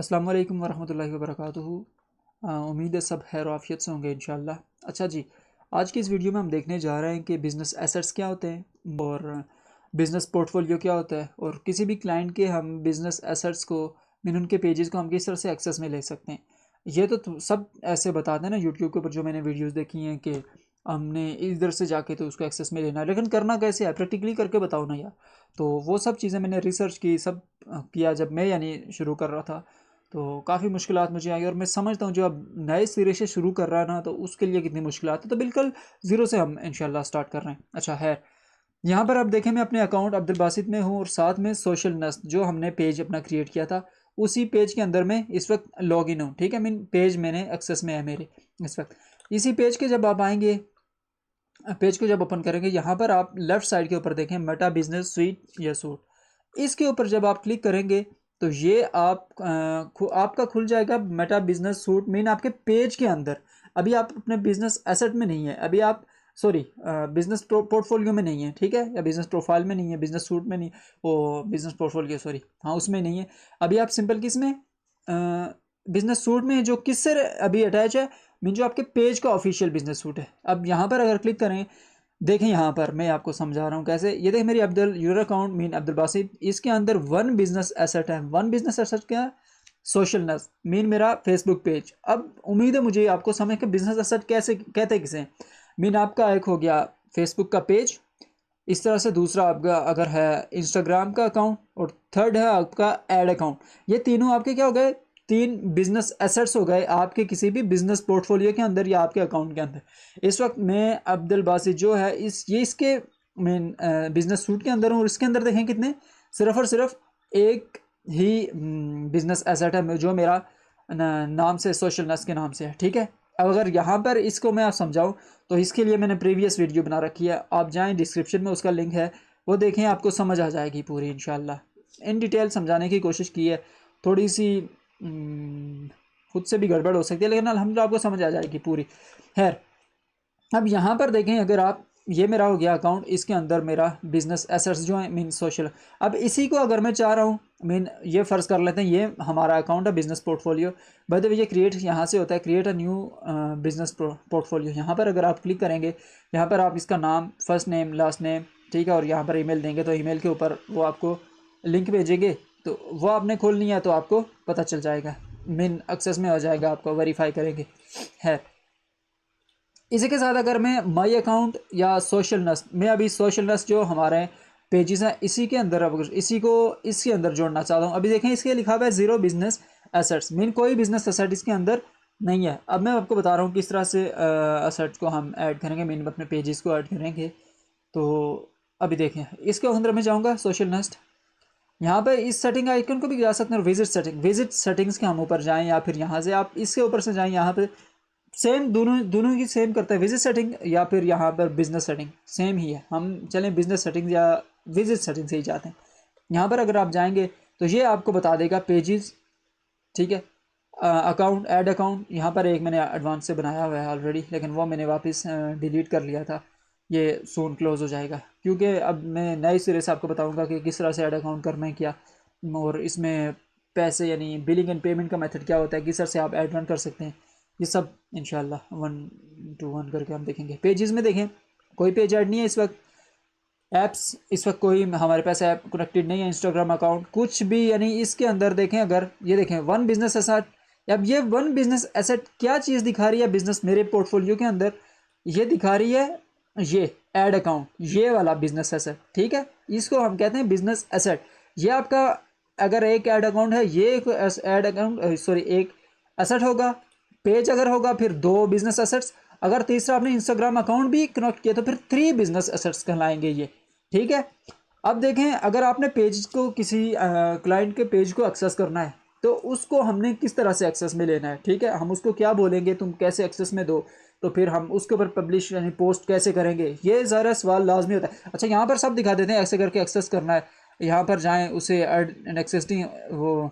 अस्सलाम वालेकुम वरहमतुल्लाहि वबरकातुहू। उम्मीद है सब खैर आफियत से होंगे इंशाल्लाह। अच्छा जी, आज की इस वीडियो में हम देखने जा रहे हैं कि बिज़नेस एसेट्स क्या होते हैं और बिज़नेस पोर्टफोलियो क्या होता है और किसी भी क्लाइंट के हम बिज़नेस एसेट्स को मीन उनके पेजेस को हम किस तरह से एक्सेस में ले सकते हैं। ये तो सब ऐसे बताते हैं ना यूट्यूब के ऊपर, जो मैंने वीडियोज़ देखी हैं कि हमने इधर से जाके तो उसको एक्सेस में लेना है, लेकिन करना कैसे है, प्रैक्टिकली करके बताओ ना यार। तो वो सब चीज़ें मैंने रिसर्च की, सब किया जब मैं यानी शुरू कर रहा था, तो काफ़ी मुश्किलात मुझे आई और मैं समझता हूँ जो अब नए सिरे से शुरू कर रहा है ना, तो उसके लिए कितनी मुश्किलात है। तो बिल्कुल ज़ीरो से हम इंशाल्लाह स्टार्ट कर रहे हैं। अच्छा है, यहाँ पर आप देखें मैं अपने अकाउंट अब्दुल बासित में हूँ और साथ में सोशल नस्ट जो हमने पेज अपना क्रिएट किया था उसी पेज के अंदर मैं इस वक्त लॉग इन हूँ। ठीक है, मीन पेज मैंने एक्सेस में है मेरे इस वक्त। इसी पेज के जब आप आएंगे, पेज को जब ओपन करेंगे, यहाँ पर आप लेफ्ट साइड के ऊपर देखें मेटा बिजनेस स्वीट या सूट। इसके ऊपर जब आप क्लिक करेंगे तो ये आपका खुल जाएगा मेटा बिजनेस सूट, मीन आपके पेज के अंदर। अभी आप अपने बिजनेस एसेट में नहीं है, अभी आप सॉरी बिजनेस पोर्टफोलियो में नहीं है, ठीक है, या बिजनेस प्रोफाइल में नहीं है, बिजनेस सूट में नहीं, वो बिजनेस पोर्टफोलियो सॉरी, हाँ उसमें नहीं है। अभी आप सिंपल किस में, बिजनेस सूट में है, जो किससे अभी अटैच है, मीन जो आपके पेज का ऑफिशियल बिजनेस सूट है। अब यहाँ पर अगर क्लिक करें, देखें यहाँ पर मैं आपको समझा रहा हूँ कैसे। ये देख मेरी Abdul your account mean Abdul Basit, इसके अंदर वन बिजनेस एसेट है। वन बिजनेस एसेट क्या है? सोशल नस मीन मेरा फेसबुक पेज। अब उम्मीद है मुझे आपको समझ के बिजनेस एसेट कैसे कहते हैं किसे। मीन आपका एक हो गया फेसबुक का पेज, इस तरह से दूसरा आपका अगर है इंस्टाग्राम का अकाउंट, और थर्ड है आपका एड अकाउंट। ये तीनों आपके क्या हो गए? तीन बिजनेस एसेट्स हो गए आपके किसी भी बिजनेस पोर्टफोलियो के अंदर या आपके अकाउंट के अंदर। इस वक्त मैं अब्दुल बासित जो है इसके मेन बिजनेस सूट के अंदर हूँ और इसके अंदर देखें कितने, सिर्फ और सिर्फ एक ही बिजनेस एसेट है जो मेरा नाम से, सोशल नस के नाम से है। ठीक है, अब अगर यहाँ पर इसको मैं आप समझाऊँ तो इसके लिए मैंने प्रीवियस वीडियो बना रखी है, आप जाएं डिस्क्रिप्शन में उसका लिंक है, वो देखें, आपको समझ आ जाएगी पूरी इंशाल्लाह। इन डिटेल समझाने की कोशिश की है, थोड़ी सी खुद से भी गड़बड़ हो सकती है, लेकिन अल्हम्दुलिल्लाह आपको समझ आ जाएगी पूरी। खैर, अब यहाँ पर देखें, अगर आप, ये मेरा हो गया अकाउंट, इसके अंदर मेरा बिजनेस एसेट्स जो है मीन सोशल। अब इसी को अगर मैं चाह रहा हूँ, मीन ये फ़र्ज़ कर लेते हैं ये हमारा अकाउंट है business portfolio. By the way ये क्रिएट यहाँ से होता है, create a new business portfolio. यहाँ पर अगर आप क्लिक करेंगे, यहाँ पर आप इसका नाम, फर्स्ट नेम, लास्ट नेम, ठीक है, और यहाँ पर ईमेल देंगे तो ईमेल के ऊपर वो आपको लिंक भेजेंगे, तो वो आपने खोलनी है तो आपको पता चल जाएगा, मीन एक्सेस में हो जाएगा, आपको वेरीफाई करेंगे। है, इसी के साथ अगर मैं माई अकाउंट या सोशल नस्ट में, अभी सोशल नस्ट जो हमारे पेजेस हैं इसी के अंदर, अब इसी को इसके अंदर जोड़ना चाहता हूँ। अभी देखें इसके लिखा हुआ है जीरो बिजनेस एसेट्स, मीन कोई बिजनेस एसेट इसके अंदर नहीं है। अब मैं आपको बता रहा हूँ किस तरह से एसेट्स को हम ऐड करेंगे, मीन अपने पेजेस को ऐड करेंगे। तो अभी देखें इसके अंदर मैं जाऊँगा सोशल नस्ट, यहाँ पर इस सेटिंग आइकन को भी जा सकते हैं, विजिट सेटिंग, विजिट सेटिंग्स के हम ऊपर जाएं, या फिर यहाँ से आप इसके ऊपर से जाएं, यहाँ पे सेम दोनों दोनों की सेम करता है, विजिट सेटिंग या फिर यहाँ पर बिजनेस सेटिंग सेम ही है। हम चलें बिजनेस सेटिंग या विजिट सेटिंग से ही जाते हैं। यहाँ पर अगर आप जाएंगे तो ये आपको बता देगा पेजेस, ठीक है, अकाउंट, ऐड अकाउंट। यहाँ पर एक मैंने एडवांस से बनाया हुआ है ऑलरेडी, लेकिन वो मैंने वापस डिलीट कर लिया था, ये सोन क्लोज हो जाएगा, क्योंकि अब मैं नए सिरे से आपको बताऊँगा कि किस तरह से ऐड अकाउंट करना है क्या, और इसमें पैसे यानी बिलिंग एंड पेमेंट का मेथड क्या होता है, किस तरह से आप ऐड रन कर सकते हैं, ये सब इंशाल्लाह 1 to 1 करके हम देखेंगे। पेजेस में देखें कोई पेज ऐड नहीं है इस वक्त, ऐप्स इस वक्त कोई हमारे पास ऐप कनेक्टेड नहीं है, इंस्टाग्राम अकाउंट कुछ भी, यानी इसके अंदर देखें, अगर ये देखें वन बिजनेस एसेट। अब ये वन बिजनेस एसेट क्या चीज़ दिखा रही है बिजनेस मेरे पोर्टफोलियो के अंदर, ये दिखा रही है ये ऐड अकाउंट, ये वाला बिजनेस एसेट। ठीक है, इसको हम कहते हैं बिजनेस एसेट। ये आपका अगर एक ऐड अकाउंट है, ये एक ऐड अकाउंट सॉरी एक एसेट होगा, पेज अगर होगा फिर दो बिजनेस एसेट्स, अगर तीसरा आपने इंस्टाग्राम अकाउंट भी कनेक्ट किया तो फिर 3 बिजनेस एसेट्स कहलाएंगे ये। ठीक है, अब देखें अगर आपने पेज को किसी क्लाइंट के पेज को एक्सेस करना है तो उसको हमने किस तरह से एक्सेस में लेना है। ठीक है, हम उसको क्या बोलेंगे, तुम कैसे एक्सेस में दो, तो फिर हम उसके ऊपर पब्लिश यानी पोस्ट कैसे करेंगे, ये ज़रा सवाल लाजमी होता है। अच्छा, यहाँ पर सब दिखा देते हैं ऐसे करके एक्सेस करना है, यहाँ पर जाएं, उसे ऐड एंड एक्सेसिंग वो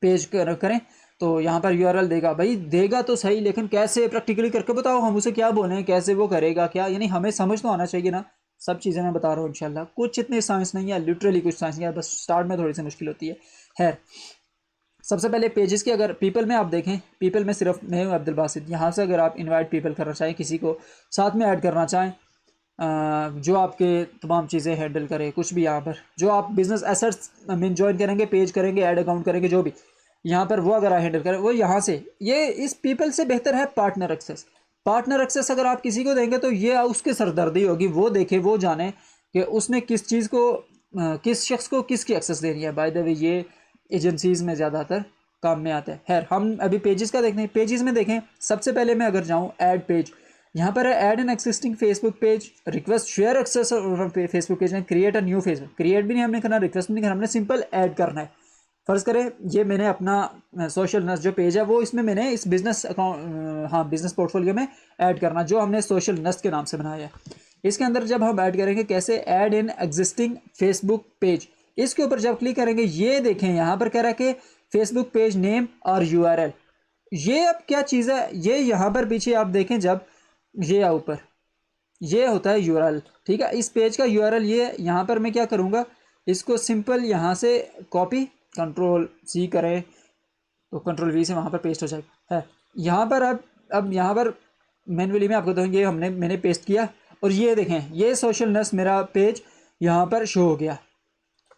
पेज करें, तो यहाँ पर यूआरएल देगा, भाई देगा तो सही, लेकिन कैसे प्रैक्टिकली करके बताओ, हम उसे क्या बोलें, कैसे वो करेगा क्या, यानी हमें समझ तो आना चाहिए ना। सब चीज़ें मैं बता रहा हूँ इंशाल्लाह, कुछ इतनी साइंस नहीं है, लिटरली कुछ साइंस नहीं है, बस स्टार्ट में थोड़ी सी मुश्किल होती है। खैर, सबसे पहले पेजेस की अगर पीपल में आप देखें, पीपल में सिर्फ मैं हूँ अब्दुल बासित। यहाँ से अगर आप इनवाइट पीपल करना चाहें, किसी को साथ में ऐड करना चाहें जो आपके तमाम चीज़ें हैंडल करे, कुछ भी यहाँ पर जो आप बिजनेस एसेट्स में ज्वाइन करेंगे, पेज करेंगे, ऐड अकाउंट करेंगे, जो भी यहाँ पर वो अगर आप हैंडल करें, वो यहाँ से ये इस पीपल से बेहतर है पार्टनर एक्सेस। पार्टनर एक्सेस अगर आप किसी को देंगे तो ये उसकी सरदर्दी होगी, वो देखे, वो जाने कि उसने किस चीज़ को किस शख्स को किसकी एक्सेस देनी है। बाय द वे ये एजेंसीज़ में ज़्यादातर काम में आता है। खैर हम अभी पेजेस का देखते हैं। पेजेस में देखें, सबसे पहले मैं अगर जाऊँ ऐड पेज, यहाँ पर है add an existing Facebook page, request share access Facebook page में, create a new Facebook. Create भी नहीं हमने करना, रिक्वेस्ट भी नहीं करना, हमने सिंपल ऐड करना है। फ़र्ज़ करें ये मैंने अपना सोशल नस्ट जो पेज है वो इसमें मैंने इस बिज़नेस अकाउंट हाँ बिज़नेस पोर्टफोलियो में ऐड करना, जो हमने सोशल नस्ट के नाम से बनाया है। इसके अंदर जब हम ऐड करेंगे कैसे, add in existing Facebook page, इसके ऊपर जब क्लिक करेंगे ये देखें यहाँ पर कह रहा है कि फेसबुक पेज नेम और यूआरएल। ये अब क्या चीज़ है, ये यहाँ पर पीछे आप देखें जब ये ऊपर ये होता है यूआरएल, ठीक है। इस पेज का यूआरएल ये, यहाँ पर मैं क्या करूँगा, इसको सिंपल यहाँ से कॉपी कंट्रोल सी करें तो कंट्रोल वी से वहाँ पर पेस्ट हो जाएगा है। यहाँ पर अब यहाँ पर मैनुअली में आपको बताऊँगी, ये मैंने पेस्ट किया और ये देखें ये सोशल नस्ट मेरा पेज यहाँ पर शो हो गया।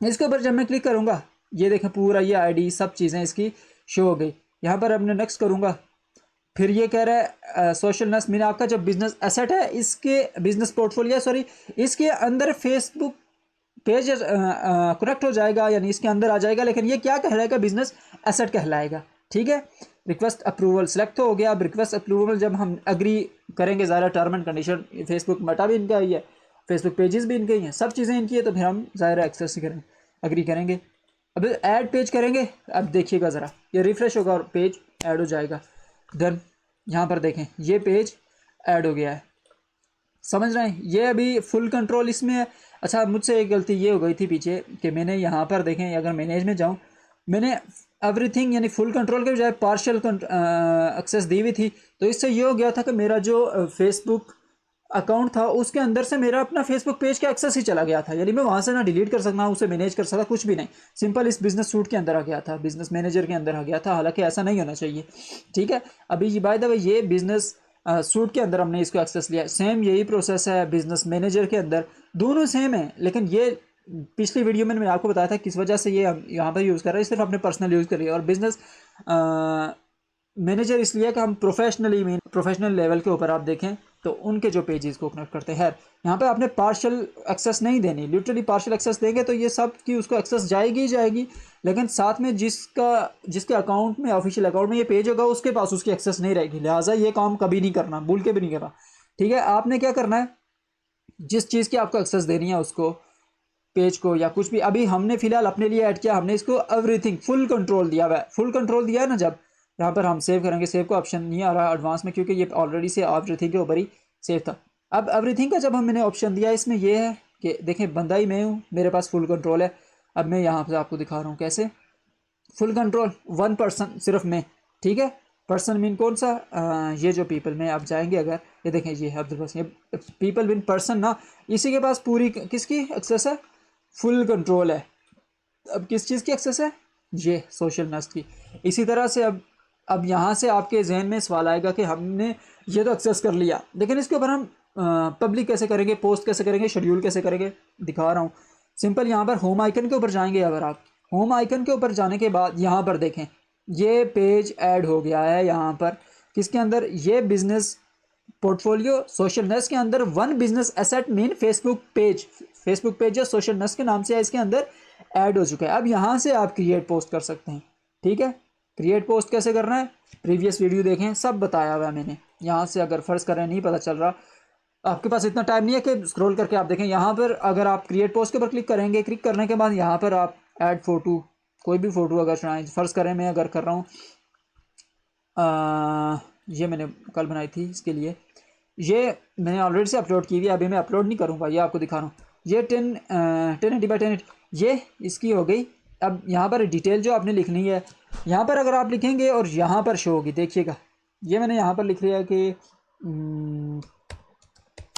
इसके ऊपर जब मैं क्लिक करूँगा ये देखें पूरा ये आईडी सब चीज़ें इसकी शो हो गई। यहाँ पर अब मैं नेक्स्ट करूँगा, फिर ये कह रहा है सोशल नस्ट मैंने आपका जो बिजनेस एसेट है इसके बिजनेस पोर्टफोलियो सॉरी इसके अंदर फेसबुक पेज कनेक्ट हो जाएगा, यानी इसके अंदर आ जाएगा, लेकिन ये क्या कहलाएगा, बिजनेस एसेट कहलाएगा, ठीक है। रिक्वेस्ट अप्रूवल सेलेक्ट हो गया। अब रिक्वेस्ट अप्रूवल जब हम एग्री करेंगे, ज़ाहिर टर्म एंड कंडीशन, फेसबुक मटा भी इनका ही है, फेसबुक पेजेस भी इनके ही हैं, सब चीज़ें इनकी है, तो फिर हम ज़ाहिर एक्सेस ही करेंगे, एग्री करेंगे। अब ऐड पेज करेंगे, अब देखिएगा ज़रा ये रिफ़्रेश होगा और पेज ऐड हो जाएगा। डन, यहाँ पर देखें ये पेज ऐड हो गया है, समझ रहे हैं। ये अभी फुल कंट्रोल इसमें है। अच्छा मुझसे एक गलती ये हो गई थी पीछे कि मैंने यहाँ पर देखें, अगर मैनेज में जाऊँ, मैंने एवरीथिंग यानी फुल कंट्रोल के बजाय पार्शियल एक्सेस दी हुई थी, तो इससे ये हो गया था कि मेरा जो फेसबुक अकाउंट था उसके अंदर से मेरा अपना फेसबुक पेज का एक्सेस ही चला गया था, यानी मैं वहाँ से ना डिलीट कर सकता, उसे मैनेज कर सकता, कुछ भी नहीं, सिंपल इस बिजनेस सूट के अंदर आ गया था, बिजनेस मैनेजर के अंदर आ गया था, हालांकि ऐसा नहीं होना चाहिए, ठीक है। अभी बाय द वे ये बिजनेस सूट के अंदर हमने इसको एक्सेस लिया, सेम यही प्रोसेस है बिजनेस मैनेजर के अंदर, दोनों सेम है। लेकिन ये पिछली वीडियो में मैंने आपको बताया था किस वजह से ये हम यहाँ पर यूज़ कर रहे हैं, सिर्फ अपने पर्सनल यूज़ कर रही है, और बिजनेस मैनेजर इसलिए कि हम प्रोफेशनल लेवल के ऊपर आप देखें तो उनके जो पेजेस को कनेक्ट करते हैं। यहाँ पे आपने पार्शियल एक्सेस नहीं देनी, लिटरली पार्शियल एक्सेस देंगे तो ये सब की उसको एक्सेस जाएगी ही जाएगी, लेकिन साथ में जिसके अकाउंट में, ऑफिशियल अकाउंट में ये पेज होगा उसके पास उसकी एक्सेस नहीं रहेगी। लिहाजा ये काम कभी नहीं करना, भूल के भी नहीं करना, ठीक है। आपने क्या करना है, जिस चीज़ की आपको एक्सेस देनी है उसको, पेज को या कुछ भी, अभी हमने फिलहाल अपने लिए ऐड किया, हमने इसको एवरीथिंग फुल कंट्रोल दिया हुआ है। फुल कंट्रोल दिया है ना, जब यहाँ पर हम सेव करेंगे, सेव का ऑप्शन नहीं आ रहा एडवांस में क्योंकि ये ऑलरेडी से एवरीथिंग के ऊपर ही सेव था। अब एवरीथिंग का जब मैंने ऑप्शन दिया, इसमें यह है कि देखें बंदा ही मैं हूँ, मेरे पास फुल कंट्रोल है। अब मैं यहाँ पर आपको दिखा रहा हूँ कैसे फुल कंट्रोल, 1 पर्सन सिर्फ मैं, ठीक है। पर्सन मीन कौन सा, ये जो पीपल में आप जाएंगे अगर ये देखें ये है अब्दुल बस, ये पीपल मीन पर्सन ना, इसी के पास पूरी किसकी एक्सेस है, फुल कंट्रोल है। अब किस चीज़ की एक्सेस है, ये सोशल नस्ट की। इसी तरह से अब यहाँ से आपके जहन में सवाल आएगा कि हमने ये तो एक्सेस कर लिया, लेकिन इसके ऊपर हम पब्लिक कैसे करेंगे, पोस्ट कैसे करेंगे, शेड्यूल कैसे करेंगे, दिखा रहा हूँ। सिंपल यहाँ पर होम आइकन के ऊपर जाएंगे, अगर आप होम आइकन के ऊपर जाने के बाद यहाँ पर देखें ये पेज ऐड हो गया है यहाँ पर किसके अंदर, ये बिजनेस पोर्टफोलियो सोशल नस्ट के अंदर, 1 business asset mean Facebook page जो सोशल नस्ट के नाम से है इसके अंदर ऐड हो चुका है। अब यहाँ से आप क्रिएट पोस्ट कर सकते हैं, ठीक है। क्रिएट पोस्ट कैसे करना है, प्रीवियस वीडियो देखें, सब बताया हुआ है मैंने। यहाँ से अगर फ़र्ज़ करें नहीं पता चल रहा, आपके पास इतना टाइम नहीं है कि स्क्रॉल करके आप देखें, यहाँ पर अगर आप क्रिएट पोस्ट के ऊपर क्लिक करेंगे, क्लिक करने के बाद यहाँ पर आप ऐड फ़ोटो, कोई भी फ़ोटो अगर चुनाएं, फ़र्ज़ करें मैं अगर कर रहा हूँ ये मैंने कल बनाई थी, इसके लिए ये मैंने ऑलरेडी से अपलोड की हुई है, अभी मैं अपलोड नहीं करूँगा, ये आपको दिखा रहा हूँ। ये 1080x1080 ये इसकी हो गई। अब यहाँ पर डिटेल जो आपने लिखनी है, यहाँ पर अगर आप लिखेंगे और यहाँ पर शो होगी, देखिएगा ये मैंने यहाँ पर लिख लिया कि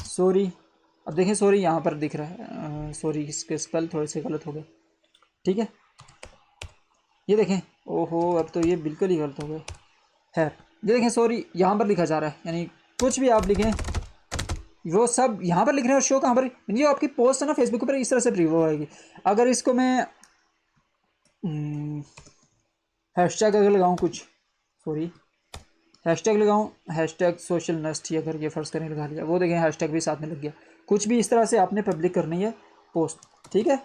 सॉरी, अब देखें सॉरी यहाँ पर दिख रहा है, सॉरी इसके स्पेल थोड़े से गलत हो गए, ठीक है। ये देखें, ओहो अब तो ये बिल्कुल ही गलत हो गए। खैर ये देखें, सॉरी यहाँ पर लिखा जा रहा है, यानी कुछ भी आप लिखें वो सब यहाँ पर लिख रहे हैं और शो कहाँ पर, यानी जो आपकी पोस्ट है ना फेसबुक पर इस तरह से प्रीव्यू आएगी। अगर इसको मैं हैशटैग अगर लगाऊँ कुछ, सॉरी हैशटैग लगाऊँ, हैशटैग सोशल नस्ट ही अगर ये फ़र्ज़ करें लगा लिया, वो देखें हैशटैग भी साथ में लग गया। कुछ भी इस तरह से आपने पब्लिक करनी है पोस्ट, ठीक है।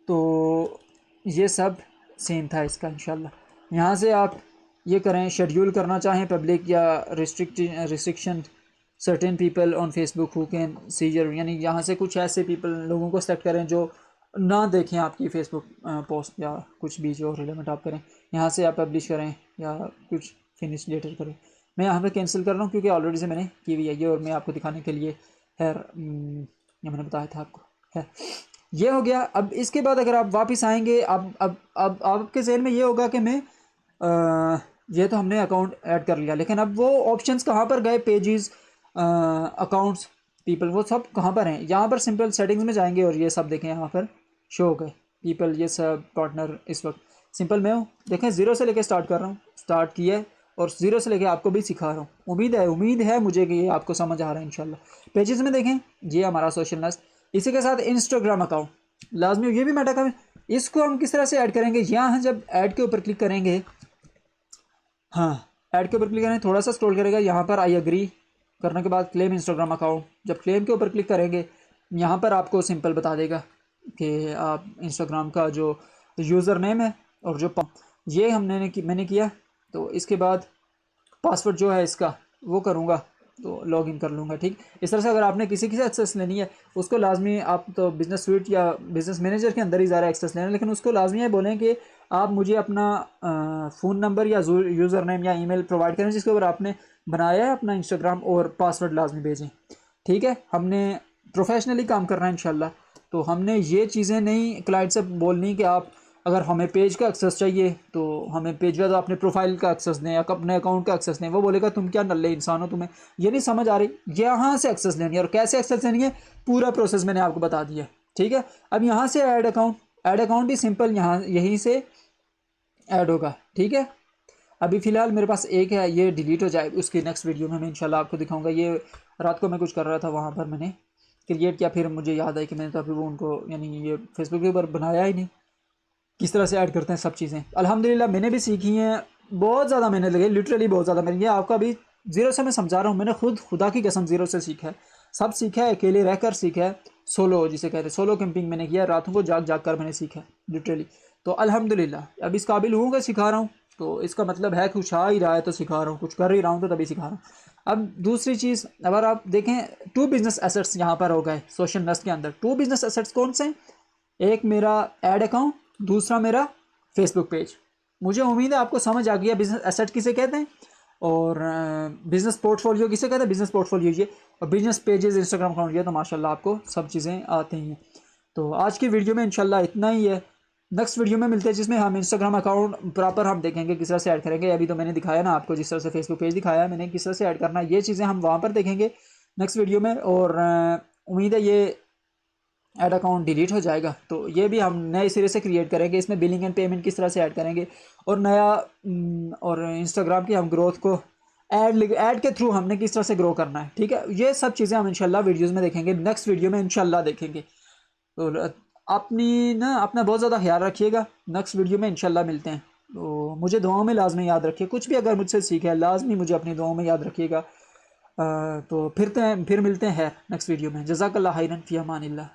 तो ये सब सेम था इसका इंशाल्लाह। यहाँ से आप ये करें, शेड्यूल करना चाहें पब्लिक या restriction certain people on Facebook who can see your, यानी यहाँ से कुछ ऐसे पीपल लोगों को सेलेक्ट करें जो ना देखें आपकी फेसबुक पोस्ट या कुछ भी जो रिलेवेंट आप करें। यहाँ से आप पब्लिश करें या कुछ फिनिश लेटर करें। मैं यहाँ पे कैंसिल कर रहा हूँ क्योंकि ऑलरेडी से मैंने की हुई है ये, और मैं आपको दिखाने के लिए खैर ये मैंने बताया था आपको है। ये हो गया। अब इसके बाद अगर आप वापस आएंगे, अब आपके जहन में ये होगा कि मैं ये तो हमने अकाउंट ऐड कर लिया, लेकिन अब वो ऑप्शंस कहाँ पर गए, पेजेस, अकाउंट्स, पीपल, वो सब कहाँ पर हैं। यहाँ पर सिंपल सेटिंग्स में जाएंगे और ये सब देखें यहाँ पर शो हो गए पीपल, ये सब पार्टनर। इस वक्त सिंपल मैं हूँ, देखें ज़ीरो से लेके स्टार्ट कर रहा हूँ, स्टार्ट किया है और ज़ीरो से लेके आपको भी सिखा रहा हूँ। उम्मीद है मुझे कि ये आपको समझ आ रहा है इंशाल्लाह। पेजेस में देखें ये हमारा सोशल नस्ट, इसी के साथ इंस्टाग्राम अकाउंट लाजमी, ये भी मैं टका, इसको हम किस तरह से ऐड करेंगे। यहाँ जब ऐड के ऊपर क्लिक करेंगे, हाँ ऐड के ऊपर क्लिक करेंगे, थोड़ा सा स्क्रॉल करेगा, यहाँ पर आई एग्री करने के बाद क्लेम इंस्टाग्राम अकाउंट, जब क्लेम के ऊपर क्लिक करेंगे यहाँ पर आपको सिंपल बता देगा कि आप इंस्टाग्राम का जो यूज़र नेम है और जो ये मैंने किया, तो इसके बाद पासवर्ड जो है इसका वो करूँगा तो लॉगिन कर लूँगा, ठीक। इस तरह से अगर आपने किसी से एक्सेस लेनी है उसको लाजमी, आप तो बिज़नेस स्वीट या बिज़नेस मैनेजर के अंदर ही ज़्यादा एक्सेस लेना है, लेकिन उसको लाजमी है बोलें कि आप मुझे अपना फ़ोन नंबर या यूज़र नेम या ईमेल प्रोवाइड करें जिसके ऊपर आपने बनाया है अपना इंस्टाग्राम, और पासवर्ड लाजमी भेजें, ठीक है। हमने प्रोफेशनली काम करना है इंशाल्लाह। तो हमने ये चीज़ें नहीं क्लाइंट से बोलनी कि आप अगर हमें पेज का एक्सेस चाहिए तो हमें पेज का, तो अपने प्रोफाइल का एक्सेस दें या अपने अकाउंट का एक्सेस दें। वो बोलेगा तुम क्या नल्ले इंसान हो, तुम्हें ये नहीं समझ आ रही। यहाँ से एक्सेस लेनी है और कैसे एक्सेस लेनी है पूरा प्रोसेस मैंने आपको बता दिया, ठीक है। अब यहाँ से ऐड अकाउंट भी सिंपल यहाँ यहीं से ऐड होगा, ठीक है। अभी फ़िलहाल मेरे पास एक है, ये डिलीट हो जाए, उसकी नेक्स्ट वीडियो में मैं इंशाल्लाह आपको दिखाऊंगा। ये रात को मैं कुछ कर रहा था, वहाँ पर मैंने क्रिएट किया, फिर मुझे याद आई कि मैंने तो अभी वो उनको यानी ये फेसबुक के ऊपर बनाया ही नहीं, किस तरह से ऐड करते हैं सब चीज़ें। अल्हम्दुलिल्लाह मैंने भी सीखी हैं, बहुत ज़्यादा मेहनत लगी, लिटरली बहुत ज़्यादा मेहनत। ये आपको अभी ज़ीरो से मैं समझा रहा हूँ, मैंने खुद खुदा की कसम ज़ीरो से सीखा है, सब सीखा है, अकेले रहकर सीखा है, सोलो जिसे कहते हैं सोलो कैंपिंग मैंने किया, रातों को जाग जाग कर मैंने सीखा लिटरली। तो अल्हम्दुलिल्लाह अब इस काबिल हूँ कि सिखा रहा हूँ, तो इसका मतलब है कुछ आ ही रहा है तो सिखा रहा हूँ, कुछ कर ही रहा हूँ तो तभी सिखा रहा हूँ। अब दूसरी चीज़, अगर आप देखें 2 बिज़नेस एसेट्स यहाँ पर हो गए सोशल नस्ट के अंदर। 2 बिज़नेस एसेट्स कौन से हैं? एक मेरा ऐड अकाउंट, दूसरा मेरा फेसबुक पेज। मुझे उम्मीद है आपको समझ आ गया बिज़नेस एसेट किसे कहते हैं और बिज़नेस पोर्टफोलियो किसे कहते हैं। बिज़नेस पोर्टफोलियो ये, और बिज़नेस पेजेस इंस्टाग्राम अकाउंट ये, तो माशाल्लाह आपको सब चीज़ें आती हैं। तो आज की वीडियो में इंशाल्लाह इतना ही है। नेक्स्ट वीडियो में मिलते हैं जिसमें हम इंस्टाग्राम अकाउंट प्रॉपर हम देखेंगे किस तरह से ऐड करेंगे। अभी तो मैंने दिखाया ना आपको, जिस तरह से फेसबुक पेज दिखाया है मैंने, किस तरह से ऐड करना है, ये चीज़ें हम वहाँ पर देखेंगे नेक्स्ट वीडियो में। और उम्मीद है ये ऐड अकाउंट डिलीट हो जाएगा, तो ये भी हम नए सिरे से क्रिएट करेंगे। इसमें बिलिंग एंड पेमेंट किस तरह से ऐड करेंगे और नया और इंस्टाग्राम की हम ग्रोथ को ऐड के थ्रू हमने किस तरह से ग्रो करना है, ठीक है। ये सब चीज़ें हम इंशाल्लाह वीडियोज़ में देखेंगे, नेक्स्ट वीडियो में इंशाल्लाह देखेंगे। तो अपना बहुत ज़्यादा ख्याल रखिएगा, नेक्स्ट वीडियो में इंशाल्लाह मिलते हैं। तो मुझे दुआओं में लाजमी याद रखिए, कुछ भी अगर मुझसे सीखे लाजमी मुझे अपनी दुआओं में याद रखिएगा। तो फिर मिलते हैं नेक्स्ट वीडियो में। जज़ाकल्लाह खैरन, फ़ी अमानिल्लाह।